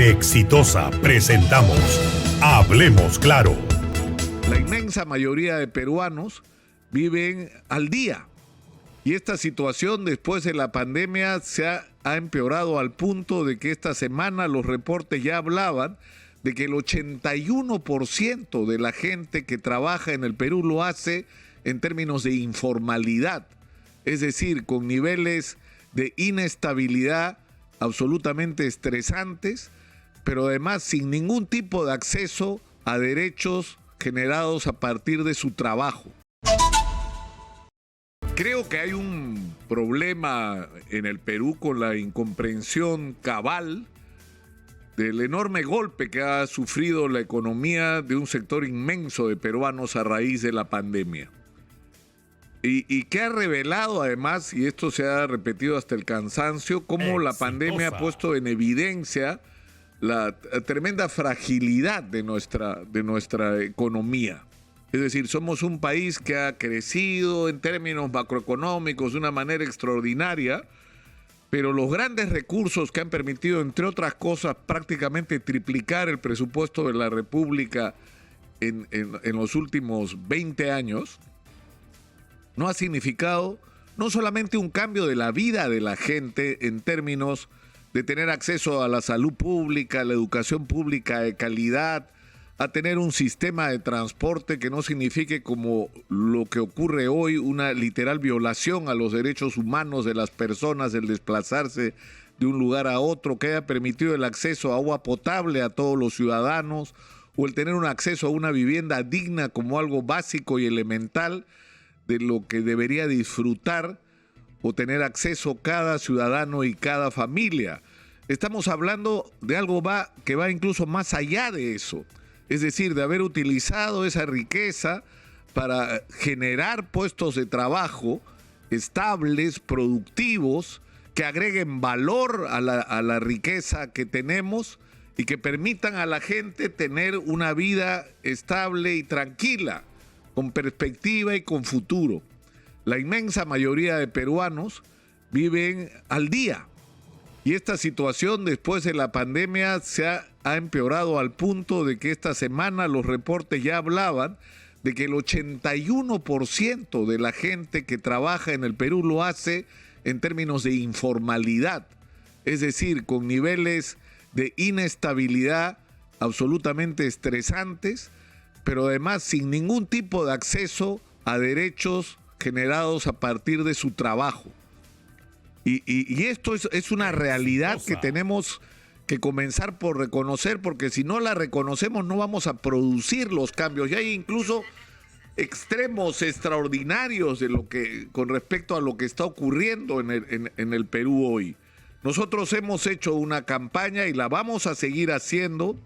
En Exitosa presentamos Hablemos Claro. La inmensa mayoría de peruanos viven al día. Y esta situación después de la pandemia ha empeorado al punto de que esta semana los reportes ya hablaban de que el 81% de la gente que trabaja en el Perú lo hace en términos de informalidad, es decir, con niveles de inestabilidad absolutamente estresantes, pero además sin ningún tipo de acceso a derechos generados a partir de su trabajo. Creo que hay un problema en el Perú con la incomprensión cabal del enorme golpe que ha sufrido la economía de un sector inmenso de peruanos a raíz de la pandemia. Y que ha revelado además, y esto se ha repetido hasta el cansancio, cómo la pandemia ha puesto en evidencia la tremenda fragilidad de nuestra economía. Es decir, somos un país que ha crecido en términos macroeconómicos de una manera extraordinaria, pero los grandes recursos que han permitido, entre otras cosas, prácticamente triplicar el presupuesto de la República en los últimos 20 años, no ha significado no solamente un cambio de la vida de la gente en términos de tener acceso a la salud pública, a la educación pública de calidad, a tener un sistema de transporte que no signifique, como lo que ocurre hoy, una literal violación a los derechos humanos de las personas, el desplazarse de un lugar a otro, que haya permitido el acceso a agua potable a todos los ciudadanos, o el tener un acceso a una vivienda digna como algo básico y elemental de lo que debería disfrutar o tener acceso cada ciudadano y cada familia. Estamos hablando de algo que va incluso más allá de eso. Es decir, de haber utilizado esa riqueza para generar puestos de trabajo estables, productivos, que agreguen valor a la riqueza que tenemos y que permitan a la gente tener una vida estable y tranquila, con perspectiva y con futuro. La inmensa mayoría de peruanos viven al día. Y esta situación después de la pandemia ha empeorado al punto de que esta semana los reportes ya hablaban de que el 81% de la gente que trabaja en el Perú lo hace en términos de informalidad, es decir, con niveles de inestabilidad absolutamente estresantes, pero además sin ningún tipo de acceso a derechos generados a partir de su trabajo. Y esto es una realidad que tenemos que comenzar por reconocer, porque si no la reconocemos no vamos a producir los cambios. Y hay incluso extremos extraordinarios con respecto a lo que está ocurriendo en el Perú hoy. Nosotros hemos hecho una campaña y la vamos a seguir haciendo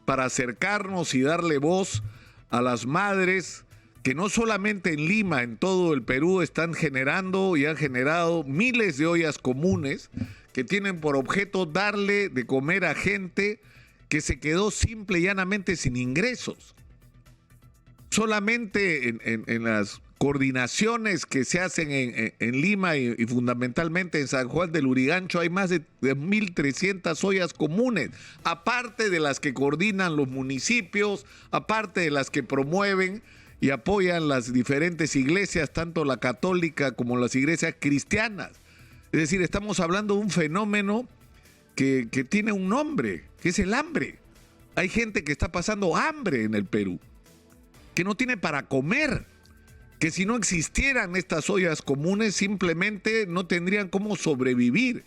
para acercarnos y darle voz a las madres que no solamente en Lima, en todo el Perú están generando y han generado miles de ollas comunes que tienen por objeto darle de comer a gente que se quedó simple y llanamente sin ingresos. Solamente en las coordinaciones que se hacen en Lima y fundamentalmente en San Juan del Lurigancho hay más de 1.300 ollas comunes, aparte de las que coordinan los municipios, aparte de las que promueven y apoyan las diferentes iglesias, tanto la católica como las iglesias cristianas. Es decir, estamos hablando de un fenómeno que tiene un nombre, que es el hambre. Hay gente que está pasando hambre en el Perú, que no tiene para comer, que si no existieran estas ollas comunes simplemente no tendrían cómo sobrevivir.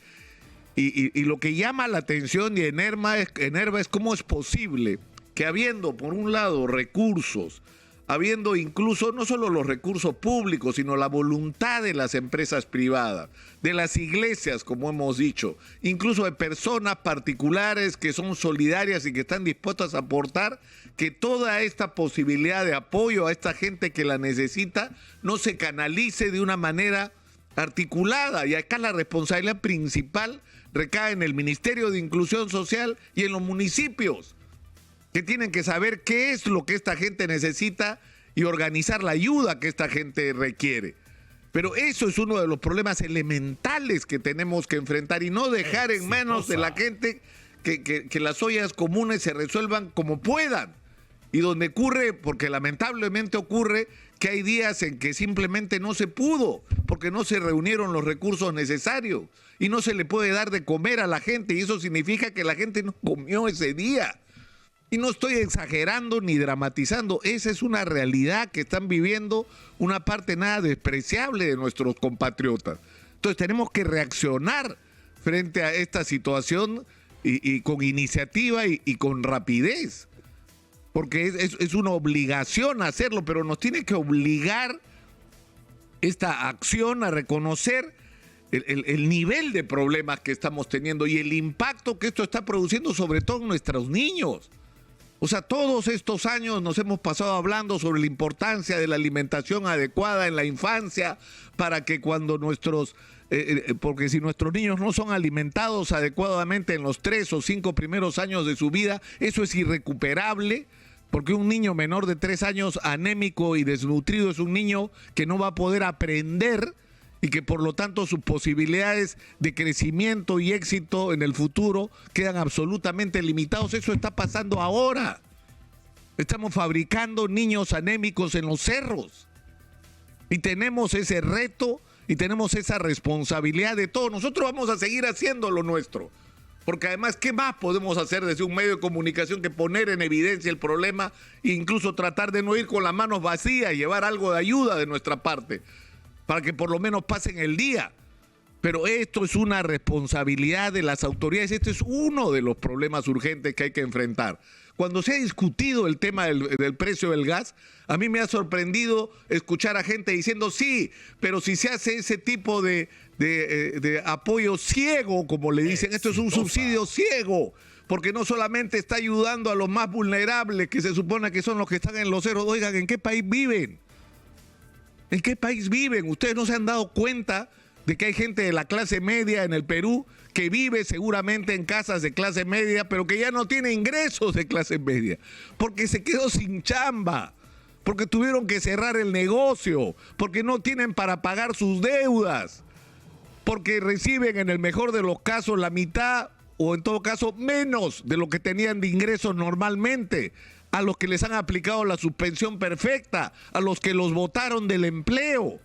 Y lo que llama la atención y enerva es cómo es posible que habiendo, por un lado, recursos, habiendo incluso no solo los recursos públicos, sino la voluntad de las empresas privadas, de las iglesias, como hemos dicho, incluso de personas particulares que son solidarias y que están dispuestas a aportar, que toda esta posibilidad de apoyo a esta gente que la necesita no se canalice de una manera articulada. Y acá la responsabilidad principal recae en el Ministerio de Inclusión Social y en los municipios, que tienen que saber qué es lo que esta gente necesita y organizar la ayuda que esta gente requiere. Pero eso es uno de los problemas elementales que tenemos que enfrentar y no dejar en manos de la gente que las ollas comunes se resuelvan como puedan. Y donde ocurre, porque lamentablemente ocurre, que hay días en que simplemente no se pudo, porque no se reunieron los recursos necesarios y no se le puede dar de comer a la gente, y eso significa que la gente no comió ese día. Y no estoy exagerando ni dramatizando, esa es una realidad que están viviendo una parte nada despreciable de nuestros compatriotas. Entonces tenemos que reaccionar frente a esta situación y con iniciativa y con rapidez. Porque es una obligación hacerlo, pero nos tiene que obligar esta acción a reconocer el nivel de problemas que estamos teniendo y el impacto que esto está produciendo sobre todo en nuestros niños. O sea, todos estos años nos hemos pasado hablando sobre la importancia de la alimentación adecuada en la infancia para que cuando porque si nuestros niños no son alimentados adecuadamente en los 3 o 5 primeros años de su vida, eso es irrecuperable. Porque un niño menor de 3 años anémico y desnutrido es un niño que no va a poder aprender y que por lo tanto sus posibilidades de crecimiento y éxito en el futuro quedan absolutamente limitados. Eso está pasando ahora. Estamos fabricando niños anémicos en los cerros. Y tenemos ese reto y tenemos esa responsabilidad de todos. Nosotros vamos a seguir haciendo lo nuestro. Porque además, ¿qué más podemos hacer desde un medio de comunicación que poner en evidencia el problema e incluso tratar de no ir con las manos vacías y llevar algo de ayuda de nuestra parte para que por lo menos pasen el día? Pero esto es una responsabilidad de las autoridades. Este es uno de los problemas urgentes que hay que enfrentar. Cuando se ha discutido el tema del precio del gas, a mí me ha sorprendido escuchar a gente diciendo sí, pero si se hace ese tipo de apoyo ciego, como le dicen, esto es un subsidio ciego, porque no solamente está ayudando a los más vulnerables, que se supone que son los que están en los ceros. Oigan, ¿en qué país viven? ¿En qué país viven? Ustedes no se han dado cuenta de que hay gente de la clase media en el Perú que vive seguramente en casas de clase media, pero que ya no tiene ingresos de clase media, porque se quedó sin chamba, porque tuvieron que cerrar el negocio, porque no tienen para pagar sus deudas, porque reciben en el mejor de los casos la mitad o en todo caso menos de lo que tenían de ingresos normalmente, a los que les han aplicado la suspensión perfecta, a los que los botaron del empleo.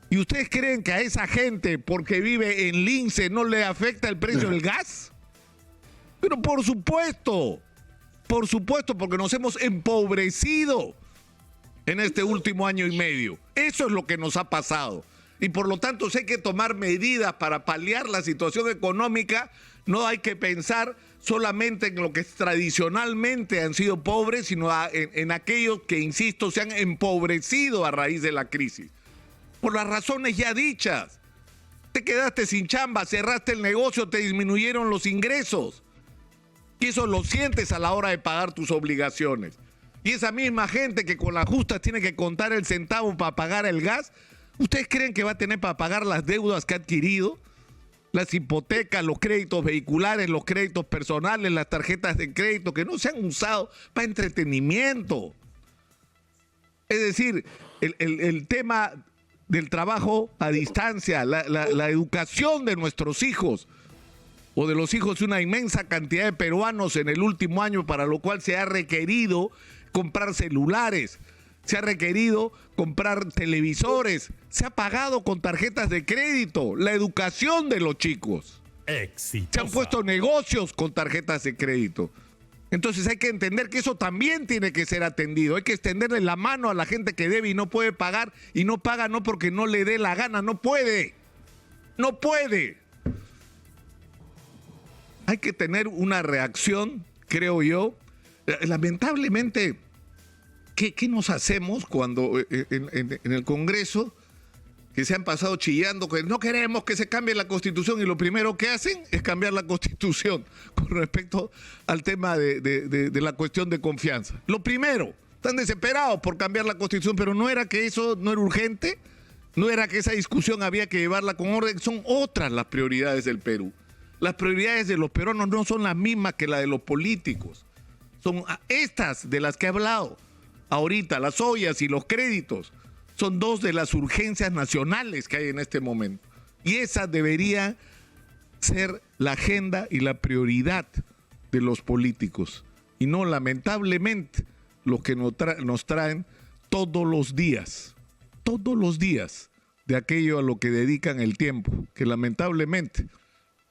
¿Y ustedes creen que a esa gente, porque vive en Lince, no le afecta el precio del gas? Pero por supuesto, porque nos hemos empobrecido en este último año y medio. Eso es lo que nos ha pasado. Y por lo tanto, si hay que tomar medidas para paliar la situación económica, no hay que pensar solamente en lo que tradicionalmente han sido pobres, sino en aquellos que, insisto, se han empobrecido a raíz de la crisis. Por las razones ya dichas. Te quedaste sin chamba, cerraste el negocio, te disminuyeron los ingresos. Y eso lo sientes a la hora de pagar tus obligaciones. Y esa misma gente que con las justas tiene que contar el centavo para pagar el gas, ¿ustedes creen que va a tener para pagar las deudas que ha adquirido? Las hipotecas, los créditos vehiculares, los créditos personales, las tarjetas de crédito que no se han usado para entretenimiento. Es decir, el tema del trabajo a distancia, la educación de nuestros hijos o de los hijos de una inmensa cantidad de peruanos en el último año, para lo cual se ha requerido comprar celulares, se ha requerido comprar televisores, se ha pagado con tarjetas de crédito la educación de los chicos. Exitosa. Se han puesto negocios con tarjetas de crédito. Entonces hay que entender que eso también tiene que ser atendido. Hay que extenderle la mano a la gente que debe y no puede pagar, y no paga no porque no le dé la gana, no puede. No puede. Hay que tener una reacción, creo yo. Lamentablemente, ¿qué nos hacemos cuando en el Congreso, que se han pasado chillando que no queremos que se cambie la Constitución, y lo primero que hacen es cambiar la Constitución con respecto al tema de la cuestión de confianza? Lo primero, están desesperados por cambiar la Constitución, pero no era que eso no era urgente, no era que esa discusión había que llevarla con orden. Son otras las prioridades del Perú. Las prioridades de los peruanos no son las mismas que las de los políticos. Son estas de las que he hablado ahorita, las ollas y los créditos. Son dos de las urgencias nacionales que hay en este momento. Y esa debería ser la agenda y la prioridad de los políticos y no lamentablemente lo que nos traen todos los días de aquello a lo que dedican el tiempo, que lamentablemente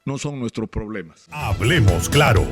no son nuestros problemas. Hablemos claro.